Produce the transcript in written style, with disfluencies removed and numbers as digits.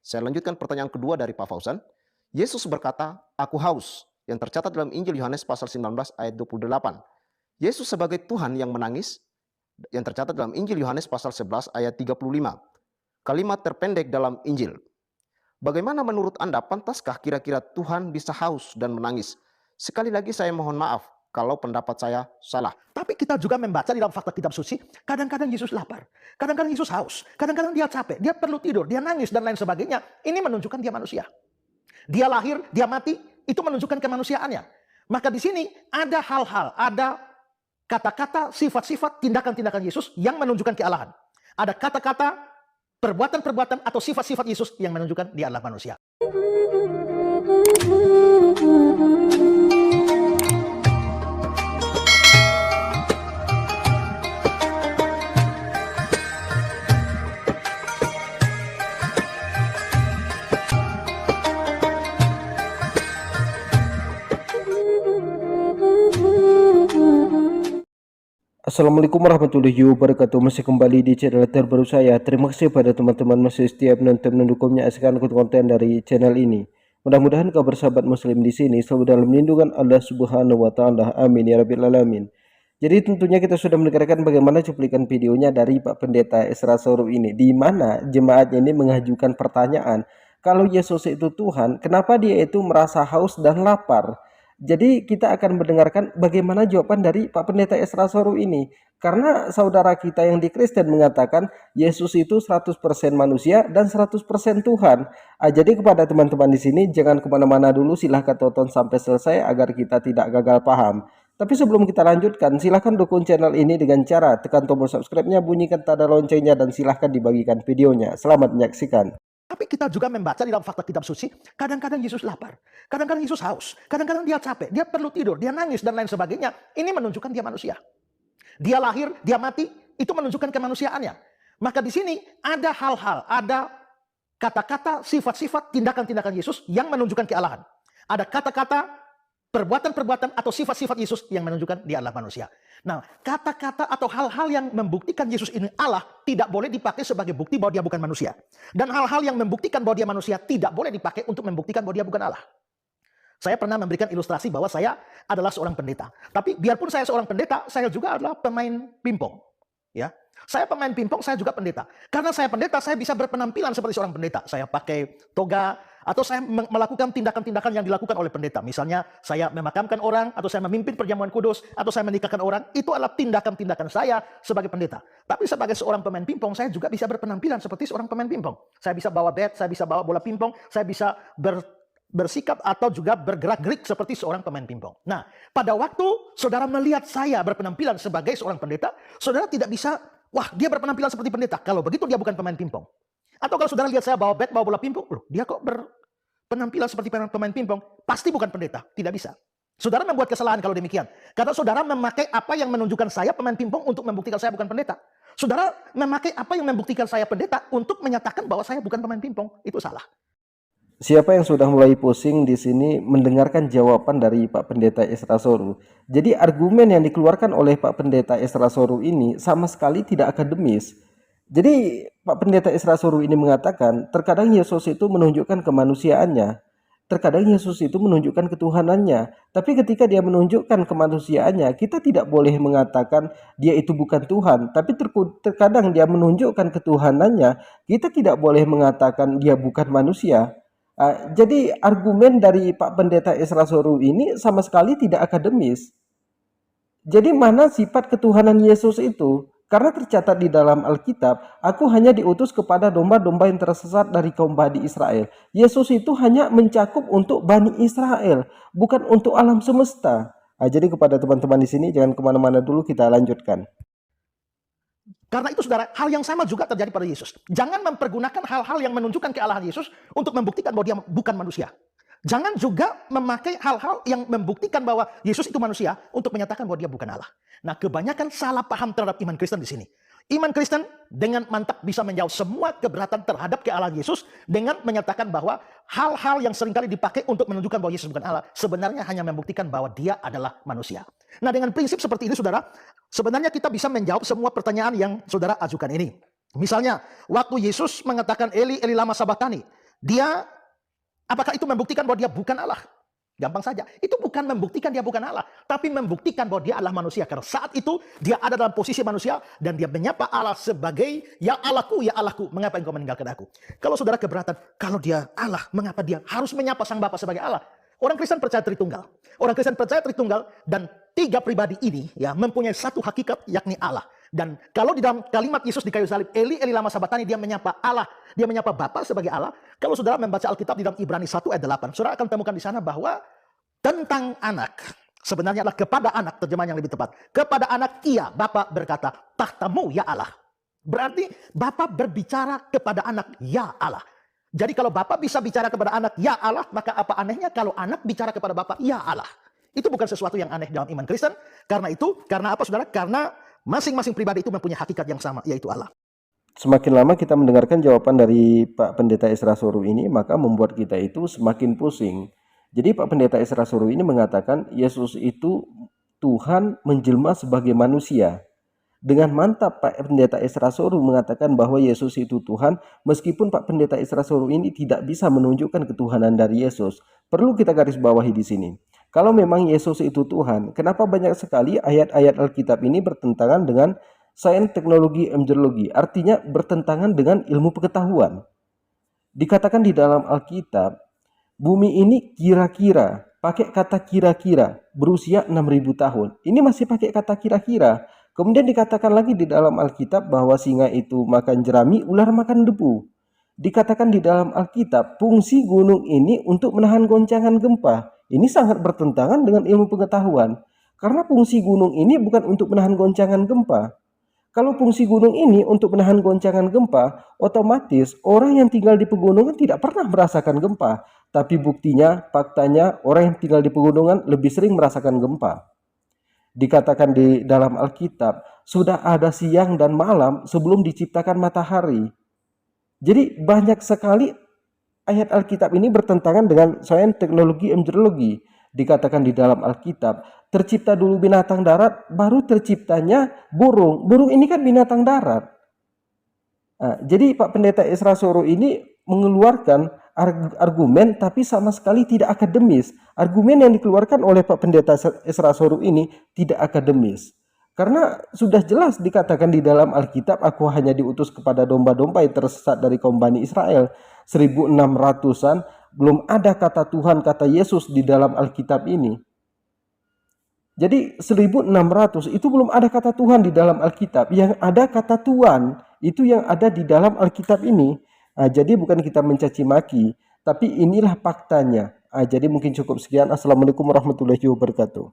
Saya lanjutkan pertanyaan kedua dari Pak Fauzan. Yesus berkata, "Aku haus," yang tercatat dalam Injil Yohanes pasal 19 ayat 28. Yesus sebagai Tuhan yang menangis, yang tercatat dalam Injil Yohanes pasal 11 ayat 35. Kalimat terpendek dalam Injil. Bagaimana menurut Anda, pantaskah kira-kira Tuhan bisa haus dan menangis? Sekali lagi saya mohon maaf kalau pendapat saya salah. Tapi kita juga membaca di dalam fakta kitab suci, kadang-kadang Yesus lapar, kadang-kadang Yesus haus, kadang-kadang dia capek, dia perlu tidur, dia nangis dan lain sebagainya. Ini menunjukkan dia manusia. Dia lahir, dia mati, itu menunjukkan kemanusiaannya. Maka di sini ada hal-hal, ada kata-kata, sifat-sifat, tindakan-tindakan Yesus yang menunjukkan kealahan. Ada kata-kata, perbuatan-perbuatan atau sifat-sifat Yesus yang menunjukkan dia adalah manusia. Assalamualaikum warahmatullahi wabarakatuh. Masih kembali di channel terbaru saya. Terima kasih pada teman-teman masih setia menonton dan menyaksikan konten dari channel ini. Mudah-mudahan kabar sahabat muslim di sini selalu dalam lindungan Allah Subhanahu wa taala. Amin ya rabbil alamin. Jadi tentunya kita sudah mendengarkan bagaimana cuplikan videonya dari Pak Pendeta Esra Soru ini, di mana jemaatnya ini mengajukan pertanyaan, kalau Yesus itu Tuhan, kenapa dia itu merasa haus dan lapar? Jadi kita akan mendengarkan bagaimana jawaban dari Pak Pendeta Esra Soru ini. Karena saudara kita yang di Kristen mengatakan Yesus itu 100% manusia dan 100% Tuhan. Jadi kepada teman-teman di sini jangan kemana-mana dulu, silahkan tonton sampai selesai agar kita tidak gagal paham. Tapi sebelum kita lanjutkan, silahkan dukung channel ini dengan cara tekan tombol subscribe-nya, bunyikan tanda loncengnya, dan silahkan dibagikan videonya. Selamat menyaksikan. Tapi kita juga membaca di dalam fakta kitab suci, kadang-kadang Yesus lapar, kadang-kadang Yesus haus, kadang-kadang dia capek, dia perlu tidur, dia nangis dan lain sebagainya. Ini menunjukkan dia manusia. Dia lahir, dia mati, itu menunjukkan kemanusiaannya. Maka di sini ada hal-hal, ada kata-kata, sifat-sifat, tindakan-tindakan Yesus yang menunjukkan kealahan. Ada kata-kata, perbuatan-perbuatan atau sifat-sifat Yesus yang menunjukkan dia adalah manusia. Nah, kata-kata atau hal-hal yang membuktikan Yesus ini Allah tidak boleh dipakai sebagai bukti bahwa dia bukan manusia. Dan hal-hal yang membuktikan bahwa dia manusia tidak boleh dipakai untuk membuktikan bahwa dia bukan Allah. Saya pernah memberikan ilustrasi bahwa saya adalah seorang pendeta. Tapi biarpun saya seorang pendeta, saya juga adalah pemain pingpong. Ya, saya pemain pingpong, saya juga pendeta. Karena saya pendeta, saya bisa berpenampilan seperti seorang pendeta. Saya pakai toga, atau saya melakukan tindakan-tindakan yang dilakukan oleh pendeta. Misalnya saya memakamkan orang, atau saya memimpin perjamuan kudus, atau saya menikahkan orang. Itu adalah tindakan-tindakan saya sebagai pendeta. Tapi sebagai seorang pemain pingpong, saya juga bisa berpenampilan seperti seorang pemain pingpong. Saya bisa bawa bat, saya bisa bawa bola pingpong, saya bisa bersikap atau juga bergerak-gerik seperti seorang pemain pingpong. Nah, pada waktu saudara melihat saya berpenampilan sebagai seorang pendeta, saudara tidak bisa, wah dia berpenampilan seperti pendeta. Kalau begitu dia bukan pemain pingpong. Atau kalau saudara lihat saya bawa bat, bawa bola pingpong, loh dia kok berpenampilan seperti pemain pingpong, pasti bukan pendeta, tidak bisa. Saudara membuat kesalahan kalau demikian. Karena saudara memakai apa yang menunjukkan saya pemain pingpong untuk membuktikan saya bukan pendeta. Saudara memakai apa yang membuktikan saya pendeta untuk menyatakan bahwa saya bukan pemain pingpong, itu salah. Siapa yang sudah mulai pusing di sini mendengarkan jawaban dari Pak Pendeta Esra Soru? Jadi argumen yang dikeluarkan oleh Pak Pendeta Esra Soru ini sama sekali tidak akademis. Jadi Pak Pendeta Esra Soru ini mengatakan terkadang Yesus itu menunjukkan kemanusiaannya, terkadang Yesus itu menunjukkan ketuhanannya. Tapi ketika dia menunjukkan kemanusiaannya, kita tidak boleh mengatakan dia itu bukan Tuhan. Tapi terkadang dia menunjukkan ketuhanannya, kita tidak boleh mengatakan dia bukan manusia. Jadi argumen dari Pak Pendeta Esra Soru ini sama sekali tidak akademis. Jadi mana sifat ketuhanan Yesus itu? Karena tercatat di dalam Alkitab, aku hanya diutus kepada domba-domba yang tersesat dari kaum Bani Israel. Yesus itu hanya mencakup untuk Bani Israel, bukan untuk alam semesta. Jadi kepada teman-teman di sini jangan kemana-mana dulu, kita lanjutkan. Karena itu saudara, hal yang sama juga terjadi pada Yesus. Jangan mempergunakan hal-hal yang menunjukkan kealahan Yesus untuk membuktikan bahwa dia bukan manusia. Jangan juga memakai hal-hal yang membuktikan bahwa Yesus itu manusia untuk menyatakan bahwa dia bukan Allah. Nah, kebanyakan salah paham terhadap iman Kristen di sini. Iman Kristen dengan mantap bisa menjawab semua keberatan terhadap kealahan Yesus dengan menyatakan bahwa hal-hal yang seringkali dipakai untuk menunjukkan bahwa Yesus bukan Allah sebenarnya hanya membuktikan bahwa dia adalah manusia. Nah, dengan prinsip seperti ini saudara, sebenarnya kita bisa menjawab semua pertanyaan yang saudara ajukan ini. Misalnya, waktu Yesus mengatakan Eli, Eli lama sabachthani, Dia, apakah itu membuktikan bahwa dia bukan Allah? Gampang saja. Itu bukan membuktikan dia bukan Allah, tapi membuktikan bahwa dia adalah manusia. Karena saat itu dia ada dalam posisi manusia dan dia menyapa Allah sebagai ya Allahku, mengapa engkau meninggalkan aku? Kalau saudara keberatan, kalau dia Allah, mengapa dia harus menyapa Sang Bapa sebagai Allah? Orang Kristen percaya Tritunggal. Orang Kristen percaya Tritunggal dan tiga pribadi ini ya mempunyai satu hakikat, yakni Allah. Dan kalau di dalam kalimat Yesus di kayu salib, Eli, Eli lama sabatani, dia menyapa Allah. Dia menyapa Bapa sebagai Allah. Kalau saudara membaca Alkitab di dalam Ibrani 1 ayat 8, saudara akan temukan di sana bahwa tentang anak, sebenarnya adalah kepada anak, terjemahan yang lebih tepat. Kepada anak, iya, Bapa berkata, tahtamu ya Allah. Berarti Bapa berbicara kepada anak, ya Allah. Jadi kalau Bapa bisa bicara kepada anak, ya Allah, maka apa anehnya kalau anak bicara kepada Bapa, ya Allah. Itu bukan sesuatu yang aneh dalam iman Kristen. Karena apa saudara? Karena masing-masing pribadi itu mempunyai hakikat yang sama, yaitu Allah. Semakin lama kita mendengarkan jawaban dari Pak Pendeta Esra Soru ini, maka membuat kita itu semakin pusing. Jadi Pak Pendeta Esra Soru ini mengatakan Yesus itu Tuhan menjelma sebagai manusia. Dengan mantap Pak Pendeta Esra Soru mengatakan bahwa Yesus itu Tuhan, meskipun Pak Pendeta Esra Soru ini tidak bisa menunjukkan ketuhanan dari Yesus. Perlu kita garis bawahi di sini. Kalau memang Yesus itu Tuhan, kenapa banyak sekali ayat-ayat Alkitab ini bertentangan dengan sains, teknologi, embriologi? Artinya bertentangan dengan ilmu pengetahuan. Dikatakan di dalam Alkitab, bumi ini kira-kira, pakai kata kira-kira, berusia 6.000 tahun. Ini masih pakai kata kira-kira. Kemudian dikatakan lagi di dalam Alkitab bahwa singa itu makan jerami, ular makan debu. Dikatakan di dalam Alkitab, fungsi gunung ini untuk menahan goncangan gempa. Ini sangat bertentangan dengan ilmu pengetahuan. Karena fungsi gunung ini bukan untuk menahan goncangan gempa. Kalau fungsi gunung ini untuk menahan goncangan gempa, otomatis orang yang tinggal di pegunungan tidak pernah merasakan gempa. Tapi buktinya, faktanya, orang yang tinggal di pegunungan lebih sering merasakan gempa. Dikatakan di dalam Alkitab, sudah ada siang dan malam sebelum diciptakan matahari. Jadi banyak sekali ayat Alkitab ini bertentangan dengan sains, teknologi, embriologi. Dikatakan di dalam Alkitab, tercipta dulu binatang darat, baru terciptanya burung. Burung ini kan binatang darat. Nah, jadi Pak Pendeta Esra Soru ini mengeluarkan argumen tapi sama sekali tidak akademis. Argumen yang dikeluarkan oleh Pak Pendeta Esra Soru ini tidak akademis. Karena sudah jelas dikatakan di dalam Alkitab, aku hanya diutus kepada domba-domba yang tersesat dari kaum Bani Israel. 1600-an belum ada kata Tuhan, kata Yesus di dalam Alkitab ini. Jadi 1600 itu belum ada kata Tuhan di dalam Alkitab. Yang ada kata Tuhan itu yang ada di dalam Alkitab ini. Nah, jadi bukan kita mencaci maki, tapi inilah faktanya. Jadi mungkin cukup sekian. Assalamualaikum warahmatullahi wabarakatuh.